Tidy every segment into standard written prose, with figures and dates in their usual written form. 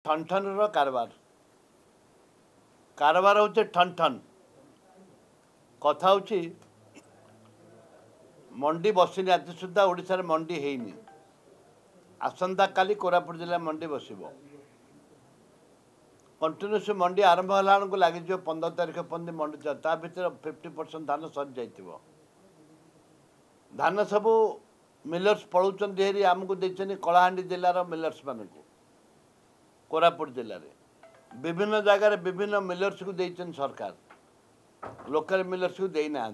ठन ठन कारबार कारबार हूँ ठन ठन कथा हूँ मंडी बसनी आज सुधा ओडिशा रे मंडी हैनी आसंता काली कोरापुट जिला मंडी बसिब कंटिन्यूस मंडी आरंभ होला को लगी 15 तारिख पंदी मंडी ता भीतर 50% धान सरी जाइथिबो धान सब मिलर्स पलौचन हेरी आमको देछनी कलाहांडी जिलार मिलर्स मान को कोरापुट जिले में विभिन्न जगार विभिन्न मिलर्स को देछन सरकार लोकल मिलर्स को दे ना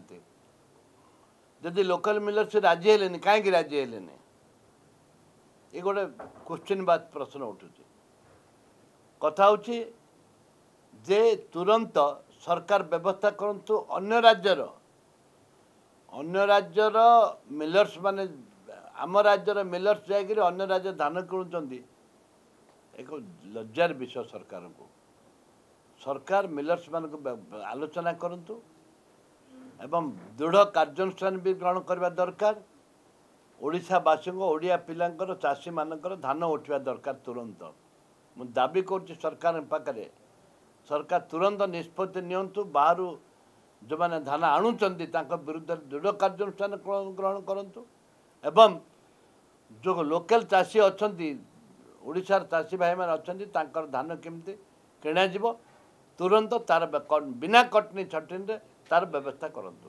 जदि लोकल मिलर्स राजी हेलेनी कहीं राजी हेलेनी ये गोटे क्वेश्चन बाद प्रश्न उठू कथा हूँ जे तुरंत सरकार व्यवस्था करंतु अन्य राज्यर मिलर्स माने आम राज्यर मिलर्स जाकर अन्य राज्य धान किणुंट एक लज्जार विषय सरकार को सरकार मिलर्स मान को आलोचना करंतु एवं दृढ़ कार्यानुष्ठान भी ग्रहण करने दरकार ओडिशावासी ओडिया पिलांकर चाषी मानकर धान उठा दरकार तुरंत मु दाबी कर सरकार पाखे सरकार तुरंत निष्पत्ति नियंतु बाहर जो मैंने धान आणुंट विरुद्ध दृढ़ कार्यानुष्ठान ग्रहण करंतु एवं जो लोकल चाषी अच्छा ओडिशार चाषी भाई मैंने अच्छा धान केमती किणाजिब तुरंत तार बिना कटनी छटनी तार व्यवस्था करंतु।